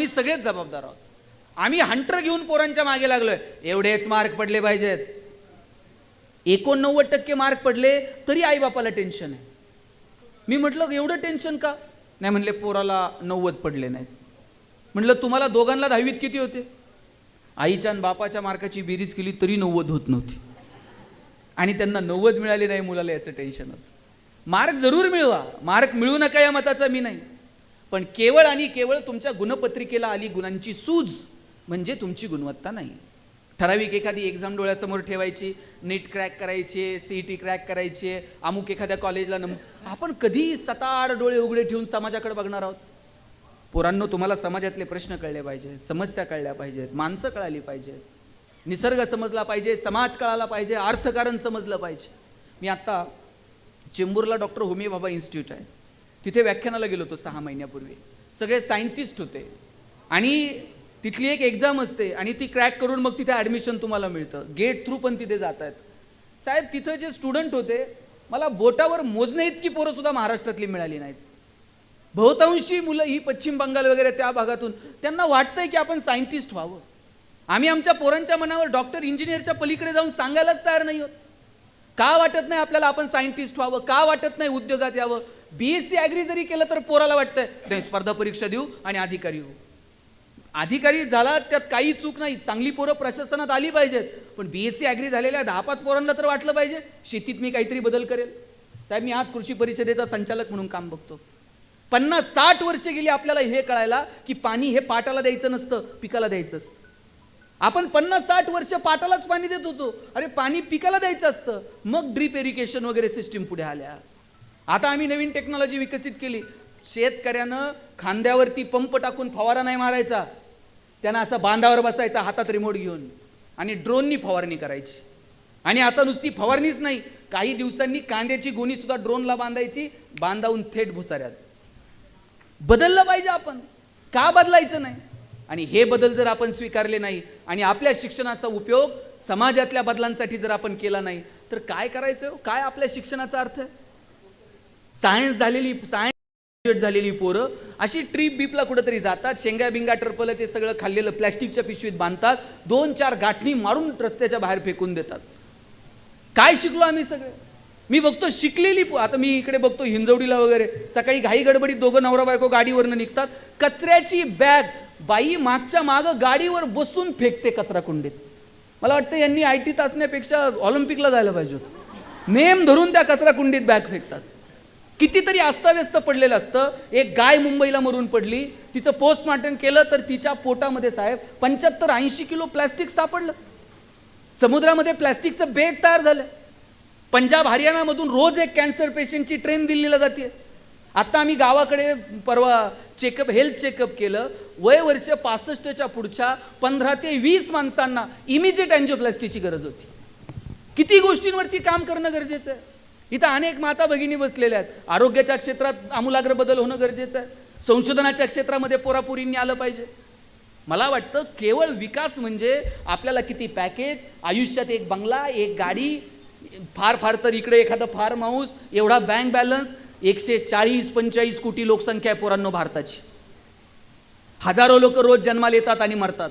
सगळेच जबाबदार आहोत. आम्ही हंटर घेऊन पोरांच्या मागे लागलोय, एवढेच मार्क पडले पाहिजेत. 89% मार्क पडले तरी आई बापाला टेन्शन आहे. मी म्हटलं एवढं टेन्शन का? नाही म्हणले पोराला 90 पडले नाहीत. म्हटलं तुम्हाला दोघांना 10वीत किती होते? आईच्या आणि बापाच्या मार्काची बेरीज केली तरी 90 होत नव्हती. आणि त्यांना 90 मिळाले नाही, मुलाला याचं टेन्शन होतं. मार्क जरूर मिळवा, मार्क मिळू नका या मताचा मी नाही, पण केवळ आणि केवळ तुमच्या गुणपत्रिकेला आली गुणांची सूज म्हणजे तुमची गुणवत्ता नाही. ठराविक एखादी एक्झाम डोळ्यासमोर ठेवायची, नीट क्रॅक करायची, सीईटी क्रॅक करायची, अमुक एखाद्या कॉलेजला आपण कधी 7-8 डोळे उघडे ठेवून समाजाकडे बघणार आहोत? पोरांनो, तुम्हाला समाजातले प्रश्न कळले पाहिजेत, समस्या कळल्या पाहिजेत, माणसं कळाली पाहिजेत, निसर्ग समजला पाहिजे, समाज कळाला पाहिजे, अर्थकारण समजलं पाहिजे. मी आत्ता चेंबूरला डॉक्टर होमी भाभा इन्स्टिट्यूट आहे, तिथे व्याख्यानाला गेलो होतो 6 महिन्यापूर्वी. सगळे सायंटिस्ट होते आणि तिथली एक एक्झाम असते आणि ती क्रॅक करून मग तिथे ॲडमिशन तुम्हाला मिळतं. गेट थ्रू पण तिथे जात आहेत. साहेब तिथं जे स्टुडंट होते, मला बोटावर मोजणे इतकी पोरं सुद्धा महाराष्ट्रातली मिळाली नाहीत. बहुतांशी मुलं ही पश्चिम बंगाल वगैरे त्या भागातून, त्यांना वाटतंय की आपण सायंटिस्ट व्हावं. आम्ही आमच्या पोरांच्या मनावर डॉक्टर इंजिनियरच्या पलीकडे जाऊन सांगायलाच तयार नाही होत. का वाटत नाही आपल्याला आपण सायंटिस्ट व्हावं? का वाटत नाही उद्योगात यावं? BSc ॲग्री जरी केलं तर पोराला वाटतंय स्पर्धा परीक्षा देऊ आणि अधिकारी होऊ. अधिकारी झाला त्यात काही चूक नाही, चांगली पोरं प्रशासनात आली पाहिजेत, पण BSc ॲग्री झालेल्या 10-5 पोरांना तर वाटलं पाहिजे शेतीत मी काहीतरी बदल करेल. साहेब मी आज कृषी परिषदेचा संचालक म्हणून काम बघतो. 50-60 वर्ष गेली आपल्याला हे कळायला की पाणी हे पाटाला द्यायचं नसतं, पिकाला द्यायचं असतं. आपण 50-60 वर्ष पाटालाच पाणी देत होतो. अरे पाणी पिकाला द्यायचं असतं, मग ड्रीप इरिगेशन वगैरे सिस्टीम पुढे आल्या. आता आम्ही नवीन टेक्नॉलॉजी विकसित केली. शेतकऱ्यानं खांद्यावरती पंप टाकून फवारा नाही मारायचा, त्यानं असं बांधावर बसायचा हातात रिमोट घेऊन आणि ड्रोननी फवारणी करायची. आणि आता नुसती फवारणीच नाही, काही दिवसांनी कांद्याची गोणी सुद्धा ड्रोनला बांधायची, बांधावून थेट भुसाऱ्यात. बदललं पाहिजे आपण, का बदलायचं नाही? आणि हे बदल जर आपण स्वीकारले नाही आणि आपल्या शिक्षणाचा उपयोग समाजातल्या बदलांसाठी जर आपण केला नाही तर काय करायचं? काय आपल्या शिक्षणाचा अर्थ आहे? सायन्स झालेली पोरं अशी ट्रीप बीपला कुठेतरी जातात, शेंगा बिंगा टरपलं ते सगळं खाल्लेलं प्लॅस्टिकच्या पिशवीत बांधतात, 2-4 गाठणी मारून रस्त्याच्या बाहेर फेकून देतात. काय शिकलो आम्ही सगळे? मी बघतो शिकलेली, आता मी इकडे बघतो हिंजवडीला वगैरे सकाळी घाई गडबडीत दोघं नवरा बायको गाडीवरनं निघतात, कचऱ्याची बॅग बाई मागच्या मागं गाडीवर बसून फेकते कचरा कुंडीत. मला वाटतं यांनी IT असण्यापेक्षा ऑलिम्पिकला जायला पाहिजे होतं. नेम धरून त्या कचरा कुंडीत बॅग फेकतात. कितीतरी अस्ताव्यस्त पडलेलं असतं. एक गाय मुंबईला मरून पडली, तिचं पोस्टमॉर्टम केलं तर तिच्या पोटामध्ये साहेब 75-80 किलो प्लॅस्टिक सापडलं. समुद्रामध्ये प्लॅस्टिकचं बेड तयार झालं. पंजाब हरियाणामधून रोज एक कॅन्सर पेशंटची ट्रेन दिल्लीला जाते. आता आम्ही गावाकडे परवा हेल्थ चेकअप केलं. वय वर्ष 65च्या पुढच्या 15 ते 20 माणसांना इमिजिएट अँजिओप्लास्टीची गरज होती. किती गोष्टींवरती काम करणं गरजेचं आहे. इथं अनेक माता भगिनी बसलेल्या आहेत. आरोग्याच्या क्षेत्रात आमूलाग्र बदल होणं गरजेचं आहे. संशोधनाच्या क्षेत्रामध्ये पोरापोरींनी आलं पाहिजे. मला वाटतं केवळ विकास म्हणजे आपल्याला किती पॅकेज, आयुष्यात एक बंगला, एक गाडी, फार फार तर इकडे एखादं फार्म हाऊस, एवढा बँक बॅलन्स. 140-45 कोटी लोकसंख्या आहे पोरांनो भारताची. हजारो लोक रोज जन्माला येतात आणि मरतात.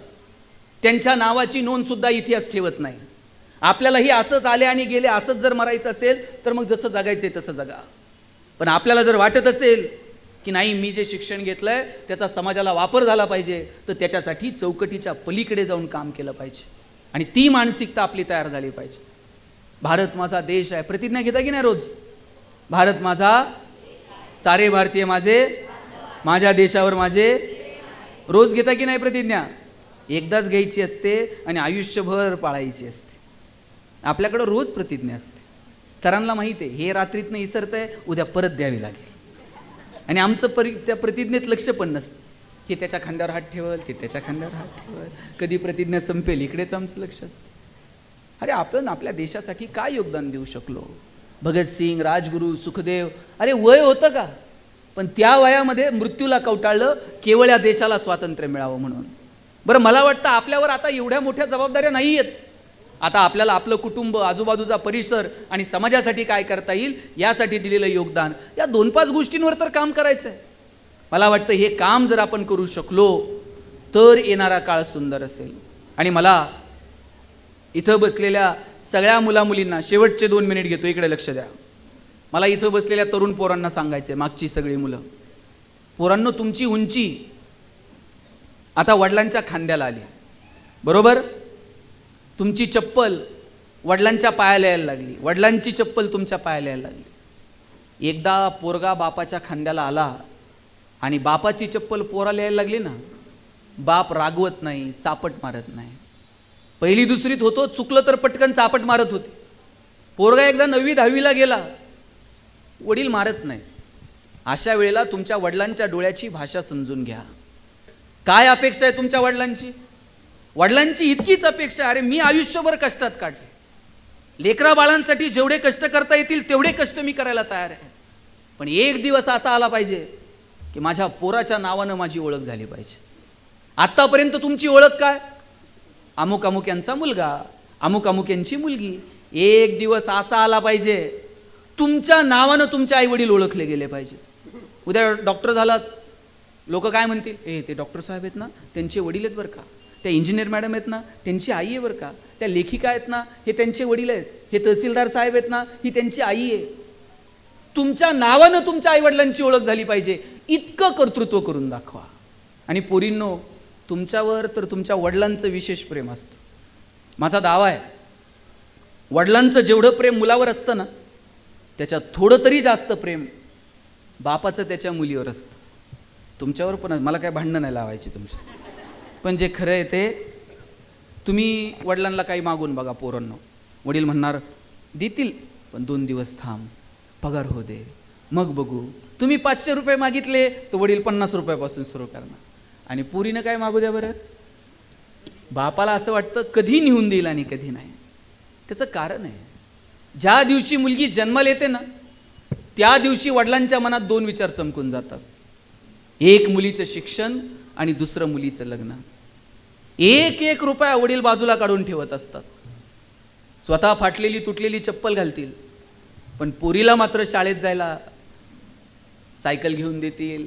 त्यांच्या नावाची नोंद सुद्धा इतिहास ठेवत नाही. आपल्यालाही असंच आले आणि गेले, असंच जर मरायचं असेल तर मग जसं जगायचंय तसं जगा. पण आपल्याला जर वाटत असेल की नाही, मी जे शिक्षण घेतलंय त्याचा समाजाला वापर झाला पाहिजे, तर त्याच्यासाठी चौकटीच्या पलीकडे जाऊन काम केलं पाहिजे. आणि ती मानसिकता आपली तयार झाली पाहिजे. भारत माझा देश आहे, प्रतिज्ञा घेता की नाही रोज? भारत माझा, सारे भारतीय माझे, माझ्या देशावर माझे. रोज घेता की नाही प्रतिज्ञा? एकदाच घ्यायची असते आणि आयुष्यभर पाळायची असते. आपल्याकडं रोज प्रतिज्ञा असते. सरांना माहिती आहे हे रात्रीतनं इसरतंय, उद्या परत द्यावी लागेल. आणि आमचं त्या प्रतिज्ञेत लक्ष पण नसतं की त्याच्या खांद्यावर हात ठेवल, ते त्याच्या खांद्यावर हात ठेवल, कधी प्रतिज्ञा संपेल इकडेच आमचं लक्ष असतं. अरे आपण आपल्या देशासाठी काय योगदान देऊ शकलो? भगतसिंग, राजगुरू, सुखदेव, अरे वय होतं का? पण त्या वयामध्ये मृत्यूला कवटाळलं केवळ या देशाला स्वातंत्र्य मिळावं म्हणून. बरं, मला वाटतं आपल्यावर आता एवढ्या मोठ्या जबाबदाऱ्या नाही आहेत. आता आपल्याला आपलं कुटुंब, आजूबाजूचा परिसर आणि समाजासाठी काय करता येईल यासाठी दिलेलं योगदान, या 2-5 गोष्टींवर तर काम करायचं आहे. मला वाटतं हे काम जर आपण करू शकलो तर येणारा काळ सुंदर असेल. आणि मला इथं बसलेल्या सगळ्या मुलामुलींना शेवटचे 2 मिनिट घेतो, इकडे लक्ष द्या. मला इथं बसलेल्या तरुण पोरांना सांगायचं आहे, मागची सगळी मुलं, पोरांनो तुमची उंची आता वडिलांच्या खांद्याला आली, बरोबर? तुमची चप्पल वडिलांच्या पायाला यायला लागली, वडिलांची चप्पल तुमच्या पायाला यायला लागली. एकदा पोरगा बापाच्या खांद्याला आला आणि बापाची चप्पल पोराला यायला लागली ना, बाप रागवत नाही, चापट मारत नाही. 1ली-2रीत होतो, चुकलं तर पटकन चापट मारत होते. पोरगा एकदा 9वी-10वीला गेला, वडील मारत नाही. अशा वेळेला तुमच्या वडिलांच्या डोळ्याची भाषा समजून घ्या. काय अपेक्षा आहे तुमच्या वडिलांची? वडिलांची इतकीच अपेक्षा, अरे मी आयुष्यभर कष्टात काढले, लेकरा बाळांसाठी जेवढे कष्ट करता येतील तेवढे कष्ट मी करायला तयार आहे. पण एक दिवस असा आला पाहिजे की माझ्या पोराच्या नावानं माझी ओळख झाली पाहिजे. आत्तापर्यंत तुमची ओळख काय? अमुक अमुक यांचा मुलगा, अमुक अमुक यांची मुलगी. एक दिवस असा आला पाहिजे तुमच्या नावानं तुमचे आई वडील ओळखले गेले पाहिजे. उद्या डॉक्टर झालात, लोक काय म्हणतील, ते डॉक्टर साहेब आहेत ना, त्यांचे वडील आहेत बरं का. त्या इंजिनियर मॅडम आहेत ना, त्यांची आई आहे बरं का. त्या लेखिका आहेत ना, हे त्यांचे वडील आहेत. हे तहसीलदार साहेब आहेत ना, ही त्यांची आई आहे. तुमच्या नावानं तुमच्या आईवडिलांची ओळख झाली पाहिजे, इतकं कर्तृत्व करून दाखवा. आणि पोरींनो, तुमच्यावर तर तुमच्या वडिलांचं विशेष प्रेम असतं. माझा दावा आहे, वडिलांचं जेवढं प्रेम मुलावर असतं ना, त्याच्यात थोडं तरी जास्त प्रेम बापाचं त्याच्या मुलीवर असतं. तुमच्यावर पण. मला काय भांडणं नाही लावायची तुमच्या, पण जे खरं आहे ते, तुम्ही वडिलांना काही मागून बघा पोरांनो. वडील म्हणणार देतील, पण 2 दिवस थांब, पगार हो दे, मग बघू. तुम्ही 500 रुपये मागितले तर वडील 50 रुपयापासून सुरू करणार. आणि पोरीनं काय मागू द्या बरं, बापाला असं वाटतं कधी निघून देईल आणि कधी नाही. त्याचं कारण आहे, ज्या दिवशी मुलगी जन्माला येते ना, त्या दिवशी वडिलांच्या मनात 2 विचार चमकून जातात. एक मुलीचं शिक्षण आणि दुसरं मुलीचं लग्न. 1-1 रुपया वडील बाजूला काढून ठेवत असतात. स्वतः फाटलेली तुटलेली चप्पल घालतील, पण पोरीला मात्र शाळेत जायला सायकल घेऊन देतील,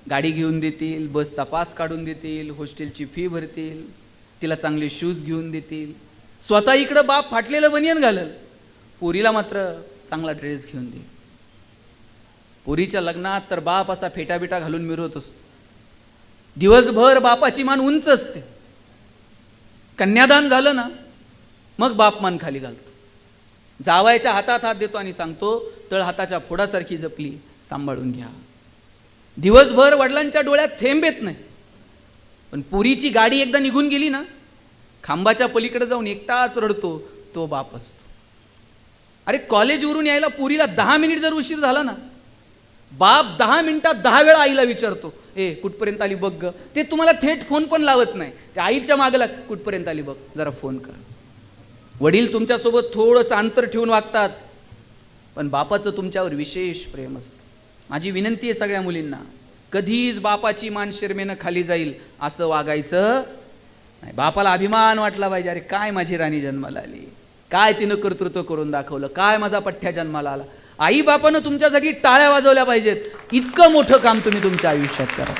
गाडी घेऊन देतील, बसचा पास काढून देतील, हॉस्टेलची फी भरतील, तिला चांगले शूज घेऊन देतील. स्वतः इकडं बाप फाटलेलं बनियन घालल, पोरीला मात्र चांगला ड्रेस घेऊन देईल. पोरीच्या लग्नात तर बाप असा फेटाबिटा घालून मिरवत असतो. दिवसभर बापाची मान उंच असते. कन्यादान झालं ना, मग बाप मान खाली घालतो, जावायच्या हातात हात देतो आणि सांगतो, तळ हाताच्या फोडासारखी जपली, सांभाळून घ्या. दिवसभर वडिलांच्या डोळ्यात थेंब येत नाही. पण पोरीची गाडी एकदा निघून गेली ना, खांबाच्या पलीकडे जाऊन एकटाच रडतो तो बाप असतो. अरे कॉलेजवरून यायला पोरीला 10 मिनिट जर उशीर झाला ना, बाप 10 मिनिटात 10 वेळा आईला विचारतो, कुठपर्यंत आली बघ ग. ते तुम्हाला थेट फोन पण लावत नाही, त्या आईच्या मागला कुठपर्यंत आली बघ, जरा फोन कर. वडील तुमच्यासोबत थोडंसं अंतर ठेवून वागतात, पण बापाचं तुमच्यावर विशेष प्रेम असतं. माझी विनंती आहे सगळ्या मुलींना, कधीच बापाची मान शिरमेनं खाली जाईल असं वागायचं नाही. बापाला अभिमान वाटला पाहिजे, अरे काय माझी राणी जन्माला आली, काय तिनं कर्तृत्व करून दाखवलं, काय माझा पठ्ठ्या जन्माला आला. आई बापानं तुमच्यासाठी टाळ्या वाजवल्या पाहिजेत. इतकं मोठं काम तुम्ही तुमच्या आयुष्यात करा.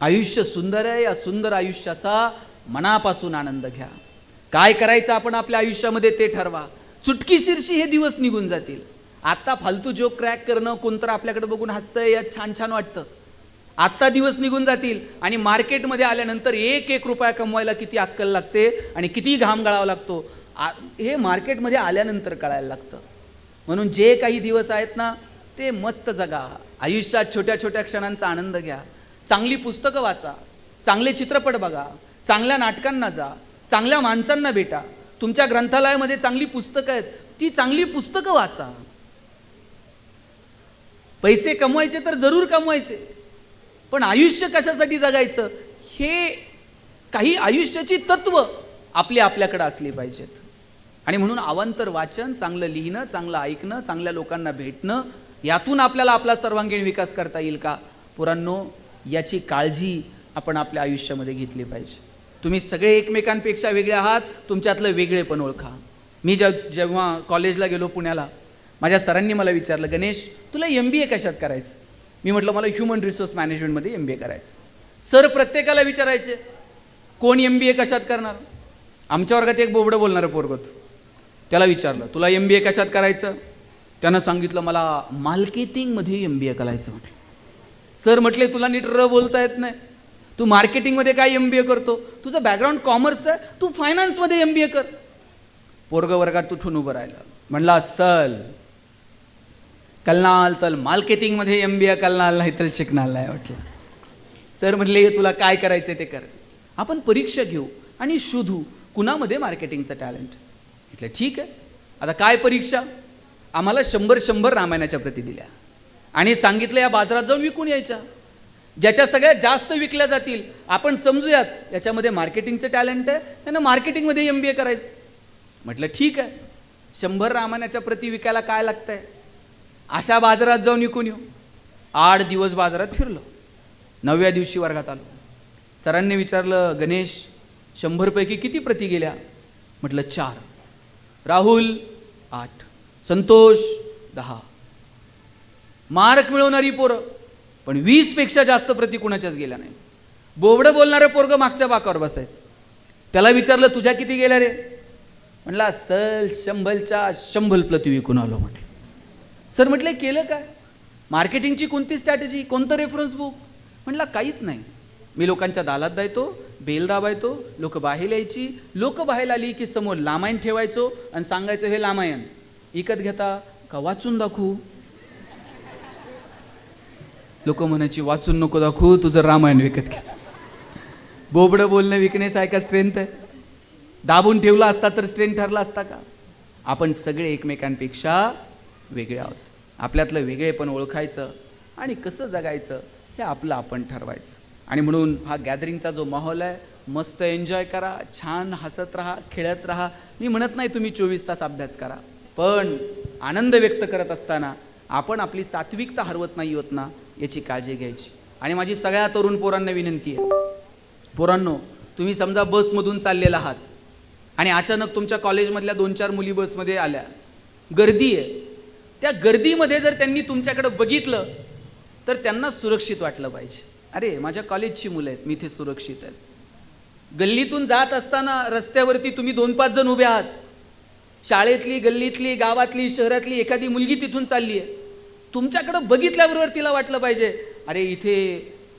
आयुष्य सुंदर आहे, या सुंदर आयुष्याचा मनापासून आनंद घ्या. काय करायचं आपण आपल्या आयुष्यामध्ये ते ठरवा. चुटकीशीरशी हे दिवस निघून जातील. आत्ता फालतू जोक क्रॅक करणं, कोणतं आपल्याकडे बघून हसतंय यात छान छान वाटतं. आत्ता दिवस निघून जातील आणि मार्केटमध्ये आल्यानंतर एक एक रुपया कमवायला किती अक्कल लागते आणि किती घाम गळावा लागतो हे मार्केटमध्ये आल्यानंतर कळायला लागतं. म्हणून जे काही दिवस आहेत ना ते मस्त जगा. आयुष्यात छोट्या छोट्या क्षणांचा आनंद घ्या. चांगली पुस्तकं वाचा, चांगले चित्रपट बघा, चांगल्या नाटकांना जा, चांगल्या माणसांना भेटा. तुमच्या ग्रंथालयामध्ये चांगली पुस्तकं आहेत, ती चांगली पुस्तकं वाचा. पैसे कमवायचे तर जरूर कमवायचे, पण आयुष्य कशासाठी जगायचं हे काही आयुष्याची तत्व आपल्याकडे असली पाहिजेत. आणि म्हणून अवांतर वाचन, चांगलं लिहिणं, चांगलं ऐकणं, चांगल्या लोकांना भेटणं, यातून आपल्याला आपला सर्वांगीण विकास करता येईल का पोरांनो, याची काळजी आपण आपल्या आयुष्यामध्ये घेतली पाहिजे. तुम्ही सगळे एकमेकांपेक्षा वेगळे आहात, तुमच्यातलं वेगळेपण ओळखा. मी जेव्हा कॉलेजला गेलो पुण्याला, माझ्या सरांनी मला विचारलं, गणेश तुला MBA कशात करायचं. मी म्हटलं मला ह्युमन रिसोर्स मॅनेजमेंटमध्ये MBA करायचं. सर प्रत्येकाला विचारायचे कोण MBA कशात करणार. आमच्या वर्गात एक बोबडं बोलणारं पोरग होतं, त्याला विचारलं तुला MBA कशात करायचं. त्यानं सांगितलं मला मार्केटिंगमध्ये MBA करायचं. म्हटलं सर म्हटले तुला नीट बोलता येत नाही, तू मार्केटिंगमध्ये काय MBA करतो, तुझं बॅकग्राऊंड कॉमर्स आहे, तू फायनान्समध्ये MBA कर. पोरग वर्गात उठून उभं राहिलं, म्हणला सल कलनाल तर मार्केटिंगमध्ये MBA कलनाल नाही तर शिकणार नाही. म्हटलं सर म्हटले तुला काय करायचं ते कर, आपण परीक्षा घेऊ आणि शोधू कुणामध्ये मार्केटिंगचं टॅलेंट. म्हटलं ठीक आहे. आता काय परीक्षा, आम्हाला 100 रामायणाच्या प्रती दिल्या आणि सांगितलं या बाजारात जाऊन विकून यायच्या, ज्याच्या सगळ्यात जास्त विकल्या जातील आपण समजूयात याच्यामध्ये मार्केटिंगचं टॅलेंट आहे, त्यांना मार्केटिंगमध्ये MBA करायचं. म्हटलं ठीक आहे, 100 रामायणाच्या प्रती विकायला काय लागतंय, अशा बाजारात जाऊन विकून येऊ. 8 दिवस बाजारात फिरलो. 9व्या दिवशी वर्गात आलो. सरांनी विचारलं गणेश 100 पैकी किती प्रती गेल्या. म्हटलं 4. राहुल 8, संतोष 10. मार्क मिळवणारी पोरं, पण 20 पेक्षा जास्त प्रती कुणाच्याच गेल्या नाही. बोबडं बोलणारं पोरग मागच्या बाकावर बसायचं. त्याला विचारलं तुझ्या किती गेल्या रे. म्हणला सल 100च्या 100 प्रती विकून आलो. म्हटलं सर म्हटलं केलं काय, मार्केटिंगची कोणती स्ट्रॅटेजी, कोणतं रेफरन्स बुक. म्हटलं काहीच नाही, मी लोकांच्या दालात जायचो, बेल दाबायचो, लोक बाहेर यायची, लोक बाहेर आली की समोर लामायण ठेवायचो आणि सांगायचं हे लामायण विकत घेता का वाचून दाखवू. लोक म्हणायची वाचून नको दाखवू, तुझं रामायण विकत घे. बोबडं बोलणं विकण्याचा आहे का स्ट्रेंथ आहे. दाबून ठेवला असता तर स्ट्रेंथ ठरला असता का. आपण सगळे एकमेकांपेक्षा वेगळे आहोत. आपल्यातलं वेगळेपण ओळखायचं आणि कसं जगायचं हे आपलं आपण ठरवायचं. आणि म्हणून हा गॅदरिंगचा जो माहोल आहे मस्त एन्जॉय करा, छान हसत राहा, खेळत राहा. मी म्हणत नाही तुम्ही 24 तास अभ्यास करा, पण आनंद व्यक्त करत असताना आपण आपली सात्विकता हरवत नाही होत ना याची काळजी घ्यायची. आणि माझी सगळ्या तरुण पोरांना विनंती आहे, पोरांनो तुम्ही समजा बसमधून चाललेला आहात आणि अचानक तुमच्या कॉलेजमधल्या 2-4 मुली बसमध्ये आल्या, गर्दी आहे, त्या गर्दीमध्ये जर त्यांनी तुमच्याकडे बघितलं तर त्यांना सुरक्षित वाटलं पाहिजे. अरे माझ्या कॉलेजची मुलं आहेत, मी इथे सुरक्षित आहेत. गल्लीतून जात असताना रस्त्यावरती तुम्ही 2-5 जण उभे आहात, शाळेतली, गल्लीतली, गावातली, शहरातली एखादी मुलगी तिथून चालली आहे, तुमच्याकडं बघितल्याबरोबर तिला वाटलं पाहिजे अरे इथे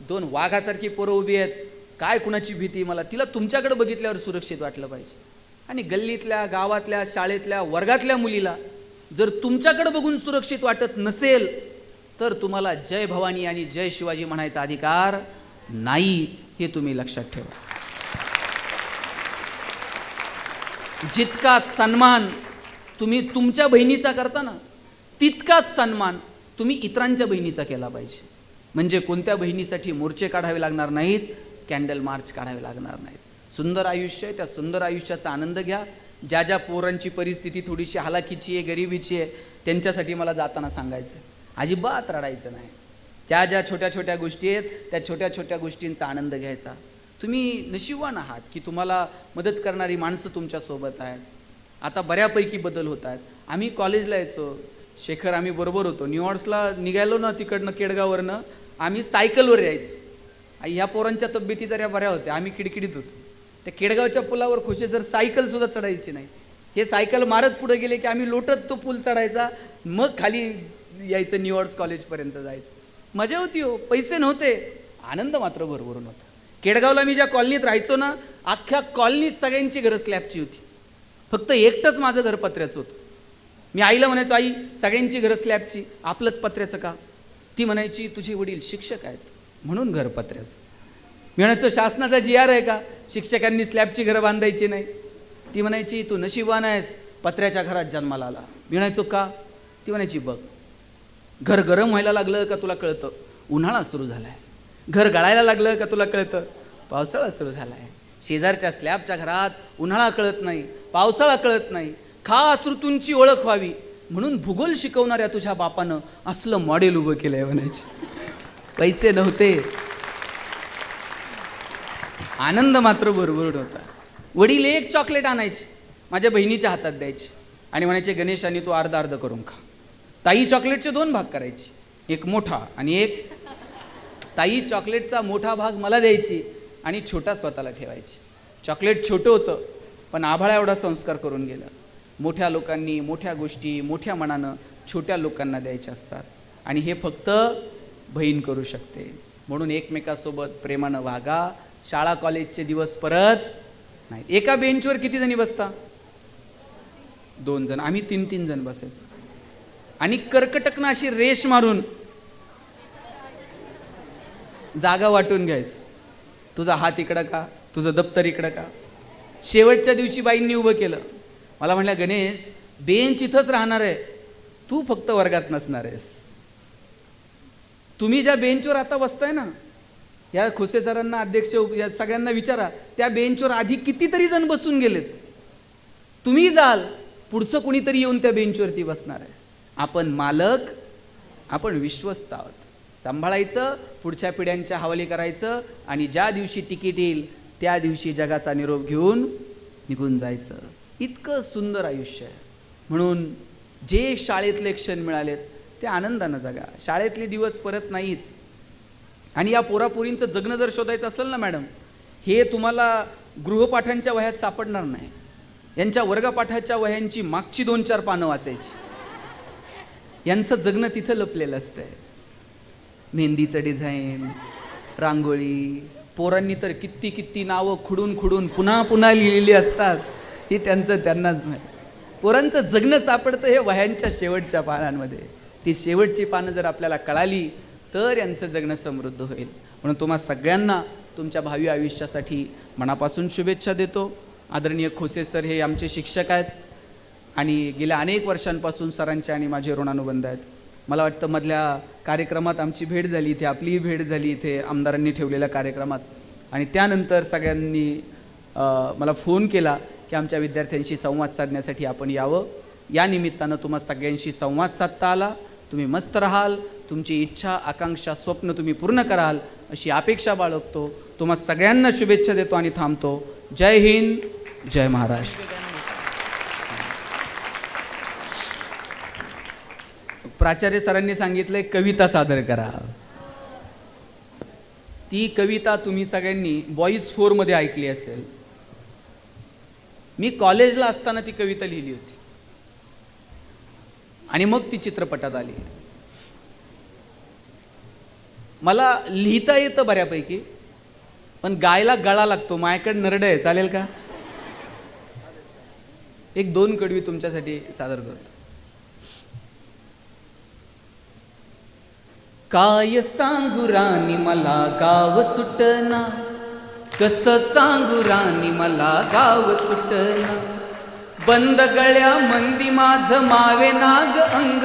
2 वाघासारखी पोरं उभी आहेत, काय कुणाची भीती मला. तिला तुमच्याकडे बघितल्यावर सुरक्षित वाटलं पाहिजे. आणि गल्लीतल्या, गावातल्या, शाळेतल्या, वर्गातल्या मुलीला जर तुमच्याकडे बघून सुरक्षित वाटत नसेल तर तुम्हाला जय भवानी आणि जय शिवाजी म्हणायचा अधिकार नाही, हे तुम्ही लक्षात ठेवा. जितका सन्मान तुम्ही तुमच्या बहिणीचा करता ना, तितकाच सन्मान तुम्ही इतरांच्या बहिणीचा केला पाहिजे. म्हणजे कोणत्या बहिणीसाठी मोर्चे काढावे लागणार नाहीत, कॅन्डल मार्च काढावे लागणार नाहीत. सुंदर आयुष्य आहे, त्या सुंदर आयुष्याचा आनंद घ्या. ज्या ज्या पोरांची परिस्थिती थोडीशी हालाकीची आहे, गरिबीची आहे, त्यांच्यासाठी मला जाताना सांगायचं, अजिबात रडायचं नाही. ज्या ज्या छोट्या छोट्या गोष्टी आहेत त्या छोट्या छोट्या गोष्टींचा आनंद घ्यायचा. तुम्ही नशीबवान आहात की तुम्हाला मदत करणारी माणसं तुमच्यासोबत आहेत. आता बऱ्यापैकी बदल होत आहेत. आम्ही कॉलेजला यायचो, शेखर आम्ही बरोबर होतो, न्यूयॉर्क्सला निघालो ना तिकडनं केडगाववरनं, आम्ही सायकलवर यायचो. ह्या पोरांच्या तब्येती जरा बऱ्या होत्या, आम्ही किडकिडीत होतो. त्या केडगावच्या पुलावर खोशे सर सायकलसुद्धा चढायची नाही. हे सायकल मारत पुढे गेले की आम्ही लोटत तो पूल चढायचा, मग खाली यायचं, न्यूयॉर्क्स कॉलेजपर्यंत जायचं. मजा होती हो, पैसे नव्हते, आनंद मात्र भरभरून होता. केडगावला मी ज्या कॉलनीत राहायचो ना, अख्ख्या कॉलनीत सगळ्यांची घरं स्लॅबची होती, फक्त एकटंच माझं घर पत्र्याचं होतं. मी आईला म्हणायचो, आई सगळ्यांची घरं स्लॅबची, आपलंच पत्र्याचं का? ती म्हणायची, तुझे वडील शिक्षक आहेत म्हणून घर पत्र्याचं. मी म्हणायचो, शासनाचा GR आहे का शिक्षकांनी स्लॅबची घरं बांधायची नाही? ती म्हणायची, तू नशीबवान आहेस, पत्र्याच्या घरात जन्माला आला. मी म्हणायचो, का? ती म्हणायची, बघ, घर गरम व्हायला लागलं का तुला कळतं उन्हाळा सुरू झाला आहे, घर गळायला लागलं का तुला कळतं पावसाळा सुरू झाला आहे. शेजारच्या स्लॅबच्या घरात उन्हाळा कळत नाही, पावसाळा कळत नाही, खास ऋतूंची ओळख व्हावी म्हणून भूगोल शिकवणाऱ्या तुझ्या बापानं असलं मॉडेल उभं केलंय म्हणायचे. पैसे नव्हते, आनंद मात्र भरभरून होता. वडील एक चॉकलेट आणायचे, माझ्या बहिणीच्या हातात द्यायचे आणि म्हणायचे, गणेश आणि तू अर्धा अर्ध करून खा. ताई चॉकलेटचे 2 भाग करायची, एक मोठा आणि एक. ताई चॉकलेटचा मोठा भाग मला द्यायची आणि छोटा स्वतःला ठेवायची. चॉकलेट छोटं होतं पण आभाळा एवढा संस्कार करून गेलं. मोठ्या लोकांनी मोठ्या गोष्टी मोठ्या मनानं छोट्या लोकांना द्यायच्या असतात आणि हे फक्त बहीण करू शकते. म्हणून एकमेकासोबत प्रेमानं वागा. शाळा कॉलेजचे दिवस परत नाही. एका बेंचवर किती जणी बसता? 2 जण. आम्ही 3-3 जण बसायचो आणि कर्कटकनं अशी रेष मारून जागा वाटून घ्यायचं. तुझा हात इकडं का, तुझं दप्तर इकडं का. शेवटच्या दिवशी बाईंनी उभं केलं, मला म्हणल्या, गणेश बेंच इथंच राहणार आहे, तू फक्त वर्गात नसणार आहेस. तुम्ही ज्या बेंचवर आता बसताय ना, या खोसे सरांना, अध्यक्ष, या सगळ्यांना विचारा, त्या बेंचवर आधी कितीतरी जण बसून गेलेत. तुम्ही जाल, पुढचं कुणीतरी येऊन त्या बेंचवरती बसणार आहे. आपण मालक, आपण विश्वस्त आहोत. सांभाळायचं, पुढच्या पिढ्यांच्या हवाली करायचं आणि ज्या दिवशी तिकीट येईल त्या दिवशी जगाचा निरोप घेऊन निघून जायचं. इतकं सुंदर आयुष्य आहे. म्हणून जे शाळेतले क्षण मिळालेत ते आनंदानं जगा. शाळेतले दिवस परत नाहीत. आणि या पोरापोरींचं जगणं जर शोधायचं असेल ना मॅडम, हे तुम्हाला गृहपाठांच्या वह्यात सापडणार नाही. यांच्या वर्गपाठाच्या वह्यांची मागची 2-4 पानं वाचायची. यांचं जगणं तिथं लपलेलं असतंय. मेहंदीचं डिझाईन, रांगोळी, पोरांनी तर किती किती नावं खुडून खुडून पुन्हा पुन्हा लिहिलेली असतात. ही त्यांचं त्यांनाच माहिती. पोरांचं जगणं सापडतं हे वह्यांच्या शेवटच्या पानांमध्ये. ती शेवटची पानं जर आपल्याला कळाली तर यांचं जगणं समृद्ध होईल. म्हणून तुम्हा सगळ्यांना तुमच्या भावी आयुष्यासाठी मनापासून शुभेच्छा देतो. आदरणीय खोसे सर हे आमचे शिक्षक आहेत आणि गेल्या अनेक वर्षांपासून सरांचे आणि माझे ऋणानुबंध आहेत. मला वाटतं मधल्या कार्यक्रमात आमची भेट झाली, इथे आपलीही भेट झाली, इथे आमदारांनी ठेवलेल्या कार्यक्रमात. आणि त्यानंतर सगळ्यांनी मला फोन केला की आमच्या विद्यार्थ्यांशी संवाद साधण्यासाठी आपण यावं. या निमित्तानं तुम्हा सगळ्यांशी संवाद साधता आला. तुम्ही मस्त राहाल, तुमची इच्छा, आकांक्षा, स्वप्न तुम्ही पूर्ण कराल अशी अपेक्षा बाळगतो. तुम्हा सगळ्यांना शुभेच्छा देतो आणि थांबतो. जय हिंद, जय महाराष्ट्र. प्राचार्य सरांनी सांगितलंय कविता सादर करा. ती कविता तुम्ही सगळ्यांनी बॉईज 4 मध्ये ऐकली असेल. मी कॉलेजला असताना ती कविता लिहिली होती आणि मग ती चित्रपटात आली. मला लिहिता येतं बऱ्यापैकी, पण गायला गळा लागतो. माझ्याकडे नरड आहे, चालेल का? 1-2 कडवी तुमच्यासाठी सादर करतो. काय सांगू राणी मला गाव सुटना, कसं सांगू राणी मला गाव सुटना. बंद गळ्या मंदी माझ मावे नाग अंग,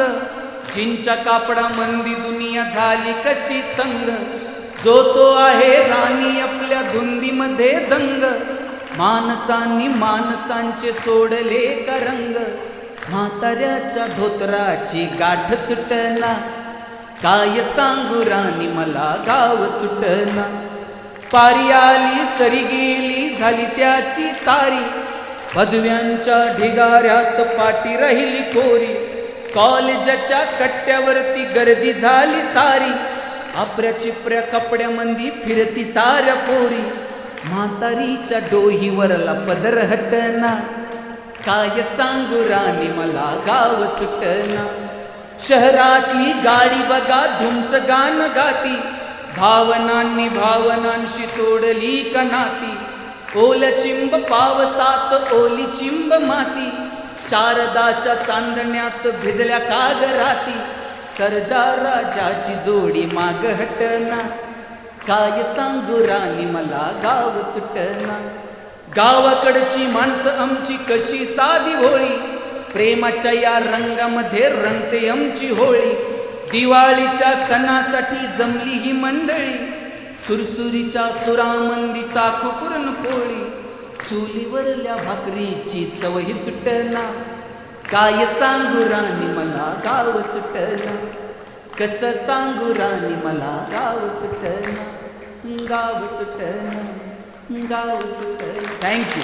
चिंच्या कापडा मंदी दुनिया झाली कशी तंग. जो तो आहे राणी आपल्या धुंदीमध्ये दंग, माणसांनी माणसांचे सोडले का रंग. म्हाताऱ्याच्या धोतराची गाठ सुटना, काय सांगू राणी मला गाव सुटना. पारी आली सरी गेली झाली त्याची तारी, पदव्यांच्या ढिगाऱ्यात पाटी राहिली कोरी. कॉलेजाच्या कट्ट्यावरती गर्दी झाली सारी, आपऱ्या चिपऱ्या कपड्यामंदी फिरती साऱ्या पोरी. म्हातारीच्या डोहीवरला पदर हटना, काय सांगू राणी मला गाव सुटना. शहरातली गाडी बघा धुमच गाणं गाती, भावनांनी भावनांशी तोडली कनाती. ओल चिंब पावसात ओली चिंब माती, शारदाच्या चांदण्यात भिजल्या कागराती. सर्जा राजाची जोडी माग हटना, काय सांगू राणी मला गाव सुटना. गावाकडची माणसं आमची कशी साधी भोळी, प्रेमाच्या या रंगामध्ये रंगते आमची होळी. दिवाळीच्या सणासाठी जमली ही मंडळी, सुरसुरीच्या सुरामंदी चाखू पुरणपोळी. चुलीवरल्या भाकरीची चवही सुटना, काय सांगू राणी मला गाव सुटना. कसं सांगू राणी मला गाव सुटना, गाव सुटना, गाव सुटना. थँक्यू.